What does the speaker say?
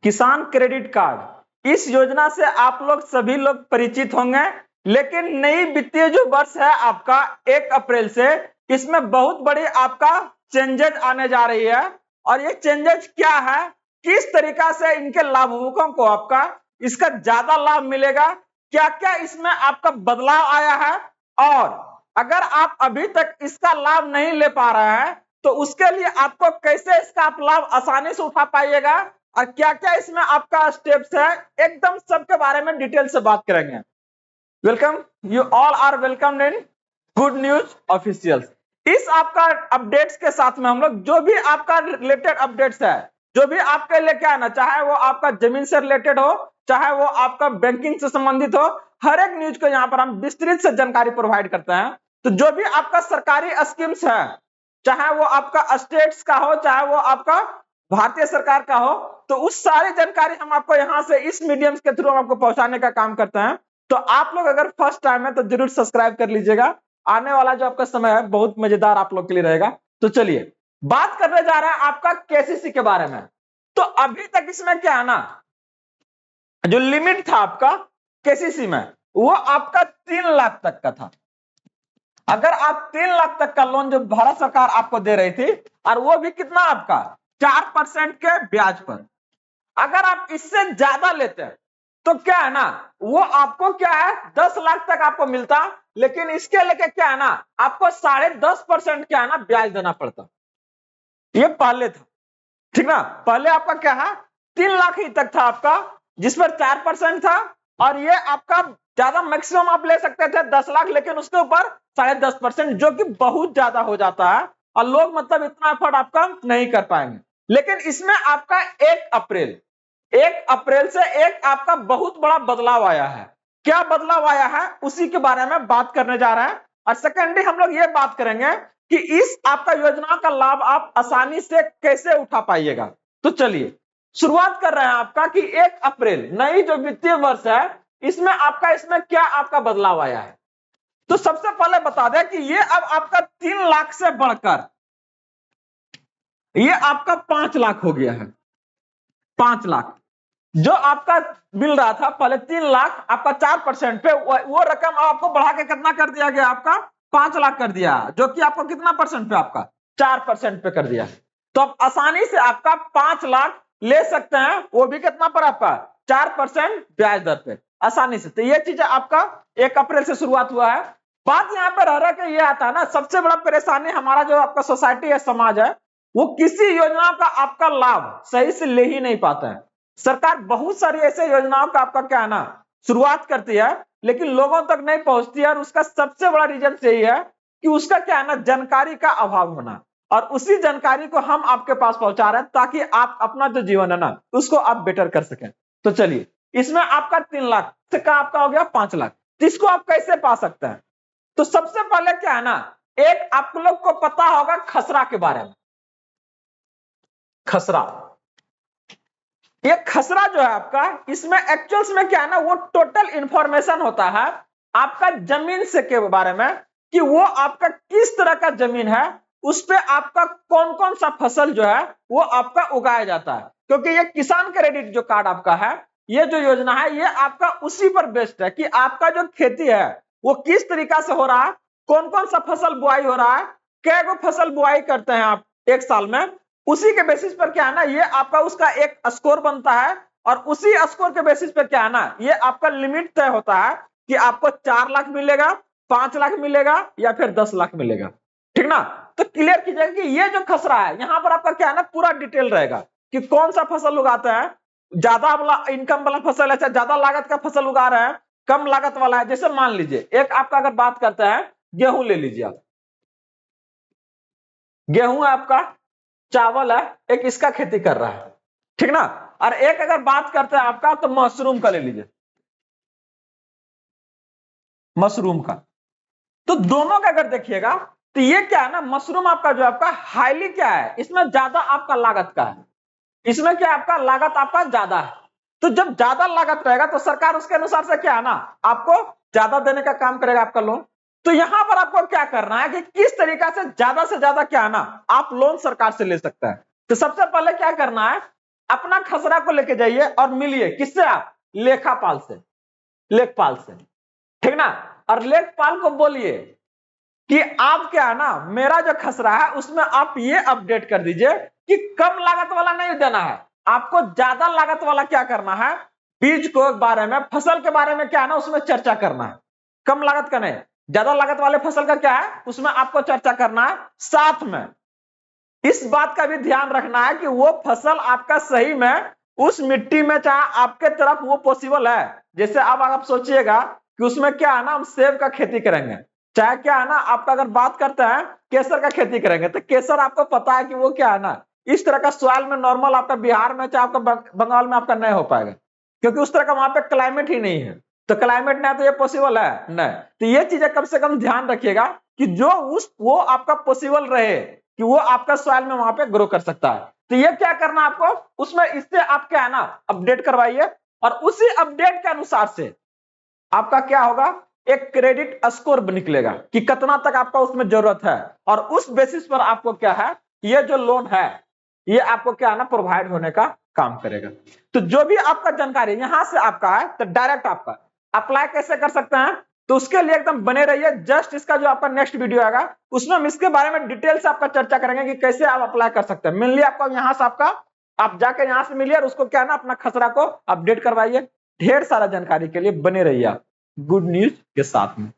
किसान credit card, इस योजना से आप लोग सभी लोग परिचित होंगे, लेकिन नई वित्तीय जो वर्ष है आपका 1 अप्रैल से, इसमें बहुत बड़ी आपका चेंजेस आने जा रही है। और ये चेंजेस क्या है, किस तरीका से इनके लाभुकों को आपका इसका ज्यादा लाभ मिलेगा, क्या क्या इसमें आपका बदलाव आया है, और अगर आप अभी तक इसका लाभ नहीं ले पा रहे हैं तो उसके लिए आपको कैसे इसका आप लाभ आसानी से उठा पाइएगा, और क्या क्या इसमें आपका स्टेप्स है, एकदम सबके बारे में डिटेल से बात करेंगे। Welcome, you all are welcome in good news official. इस आपका अपडेट्स के साथ में हम लोग जो भी आपका रिलेटेड अपडेट्स है, जो भी आपके लेके आना, चाहे वो आपका जमीन से रिलेटेड हो, चाहे वो आपका बैंकिंग से संबंधित हो, हर एक न्यूज को यहाँ पर हम विस्तृत से जानकारी प्रोवाइड करते हैं। तो जो भी आपका सरकारी स्कीम्स है, चाहे वो आपका स्टेट्स का हो, चाहे वो आपका भारतीय सरकार का हो, तो उस सारी जानकारी हम आपको यहाँ से इस मीडियम के थ्रू आपको पहुंचाने का काम करते हैं। तो आप लोग अगर फर्स्ट टाइम है तो जरूर सब्सक्राइब कर लीजिएगा, आने वाला जो आपका समय है बहुत मजेदार आप लोग के लिए रहेगा। तो चलिए बात करने जा रहे हैं आपका केसीसी के बारे में। तो अभी तक इसमें क्या है ना, जो लिमिट था आपका केसीसी में, वो आपका 3 लाख तक का था। अगर आप 3 लाख तक का लोन जो भारत सरकार आपको दे रही थी, और वो भी कितना आपका 4% के ब्याज पर। अगर आप इससे ज्यादा लेते हैं तो क्या है ना, वो आपको क्या है 10 लाख तक आपको मिलता, लेकिन इसके लेके क्या है ना, आपको 10.5% क्या है ना ब्याज देना पड़ता। ये पहले था, ठीक ना। पहले आपका क्या है 3 लाख ही तक था आपका, जिस पर 4% था, और ये आपका ज्यादा मैक्सिमम आप ले सकते थे 10 लाख, लेकिन उसके ऊपर 10.5%, जो कि बहुत ज्यादा हो जाता है, और लोग मतलब इतना एफर्ट आपका नहीं कर पाएंगे। लेकिन इसमें आपका 1 अप्रैल से एक आपका बहुत बड़ा बदलाव आया है। क्या बदलाव आया है उसी के बारे में बात करने जा रहे हैं। और सेकेंडली हम लोग ये बात करेंगे कि इस आपका योजना का लाभ आप आसानी से कैसे उठा पाइएगा। तो चलिए शुरुआत कर रहे हैं आपका कि 1 अप्रैल नई जो वित्तीय वर्ष है, इसमें क्या आपका बदलाव आया है। तो सबसे पहले बता दें कि ये अब आपका 3 लाख से बढ़कर ये आपका 5 लाख हो गया है। 5 लाख जो आपका मिल रहा था पहले 3 लाख, आपका 4% पे, वो रकम आपको बढ़ा के कितना कर दिया गया, आपका 5 लाख कर दिया, जो कि आपको कितना परसेंट पे, आपका 4% पे कर दिया। तो आप आसानी से आपका 5 लाख ले सकते हैं, वो भी कितना पर, आपका 4% ब्याज दर पे, आसानी से। तो ये चीज आपका 1 अप्रैल से शुरुआत हुआ है। बात यहाँ पर रह के ये आता है ना, सबसे बड़ा परेशानी हमारा जो आपका सोसाइटी है, समाज है, वो किसी योजना का आपका लाभ सही से ले ही नहीं पाता है। सरकार बहुत सारी ऐसे योजनाओं का आपका क्या है ना शुरुआत करती है, लेकिन लोगों तक नहीं पहुंचती है, और उसका सबसे बड़ा रीजन यही है कि उसका क्या है ना जानकारी का अभाव होना। और उसी जानकारी को हम आपके पास पहुंचा रहे हैं ताकि आप अपना जो जीवन है ना उसको आप बेटर कर सकें। तो चलिए, इसमें आपका 3 लाख से का आपका हो गया 5 लाख। तो इसको आप कैसे पा सकते हैं। तो सबसे पहले क्या है ना, एक आप लोग को पता होगा खसरा के बारे में। खसरा, ये खसरा जो है आपका, इसमें एक्चुअल्स में क्या है ना, वो टोटल इंफॉर्मेशन होता है आपका जमीन से के बारे में, कि वो आपका किस तरह का जमीन है, उस पे आपका कौन कौन सा फसल जो है वो आपका उगाया जाता है। क्योंकि ये किसान क्रेडिट जो कार्ड आपका है, ये जो योजना है, ये आपका उसी पर बेस्ड है कि आपका जो खेती है वो किस तरीका से हो रहा है, कौन कौन सा फसल बुआई हो रहा है, कै गो फसल बुआई करते हैं आप एक साल में। उसी के बेसिस पर क्या है ना, ये आपका उसका एक स्कोर बनता है, और उसी स्कोर के बेसिस पर क्या है ना, ये आपका लिमिट तय होता है कि आपको 4 लाख मिलेगा, 5 लाख मिलेगा, या फिर 10 लाख मिलेगा, ठीक ना। तो क्लियर कीजिएगा कि ये जो खसरा है, यहां पर आपका क्या है ना पूरा डिटेल रहेगा कि कौन सा फसल उगाते हैं, ज्यादा वाला इनकम वाला फसल है, ज्यादा लागत का फसल उगा रहे हैं, कम लागत वाला है। जैसे मान लीजिए एक आपका अगर बात करते हैं, गेहूं ले लीजिए आप, गेहूं है आपका, चावल है, एक इसका खेती कर रहा है, ठीक ना। और एक अगर बात करते हैं आपका तो मशरूम का ले लीजिए, मशरूम का। तो दोनों का अगर देखिएगा तो ये क्या है ना, मशरूम आपका जो आपका हाईली क्या है, इसमें ज्यादा आपका लागत का है, इसमें क्या आपका लागत आपका ज्यादा है। तो जब ज्यादा लागत रहेगा तो सरकार उसके अनुसार से क्या है ना आपको ज्यादा देने का काम करेगा आपका लोन। तो यहां पर आपको क्या करना है कि किस तरीका से ज्यादा क्या है ना आप लोन सरकार से ले सकते हैं। तो सबसे पहले क्या करना है, अपना खसरा को लेके जाइए और मिलिए किससे, आप लेखापाल से, लेखपाल से, ठीक ना। और लेखपाल को बोलिए कि आप क्या है ना, मेरा जो खसरा है उसमें आप ये अपडेट कर दीजिए कि कम लागत वाला नहीं देना है, आपको ज्यादा लागत वाला क्या करना है, बीज को बारे में, फसल के बारे में क्या है ना उसमें चर्चा करना है। कम लागत का नहीं, ज्यादा लागत वाले फसल का क्या है उसमें आपको चर्चा करना है। साथ में इस बात का भी ध्यान रखना है कि वो फसल आपका सही में उस मिट्टी में, चाहे आपके तरफ वो पॉसिबल है। जैसे अब आप सोचिएगा कि उसमें क्या है ना, हम सेब का खेती करेंगे, चाहे क्या है ना आपका, अगर बात करते हैं केसर का खेती करेंगे, तो केसर आपको पता है कि वो क्या है ना, इस तरह का सॉइल में नॉर्मल आपका बिहार में चाहे आपका बंगाल में आपका नहीं हो पाएगा, क्योंकि उस तरह का वहां पे क्लाइमेट ही नहीं है। तो क्लाइमेट नहीं तो ये पॉसिबल है नहीं। तो ये चीजें कम से कम ध्यान रखिएगा कि जो वो आपका पॉसिबल रहे कि वो आपका सॉइल में वहां पे ग्रो कर सकता है। तो ये क्या करना आपको, उसमें इससे आप क्या है ना अपडेट करवाइए, और उसी अपडेट के अनुसार से आपका क्या होगा, एक क्रेडिट स्कोर निकलेगा कि कितना तक आपका उसमें जरूरत है, और उस बेसिस पर आपको क्या है, ये जो लोन है ये आपको क्या है ना प्रोवाइड होने का काम करेगा। तो जो भी आपका जानकारी यहां से आपका है, तो डायरेक्ट आपका अप्लाई कैसे कर सकते हैं, तो उसके लिए एकदम बने रहिए। जस्ट इसका जो आपका नेक्स्ट वीडियो आएगा उसमें हम इसके बारे में डिटेल से आपका चर्चा करेंगे कि कैसे आप अप्लाई कर सकते हैं। मेनली आपको यहां से आपका, आप जाके यहां से मिलिए और उसको क्या है ना अपना खसरा को अपडेट करवाइए। ढेर सारा जानकारी के लिए बने रहिए आप गुड न्यूज के साथ में।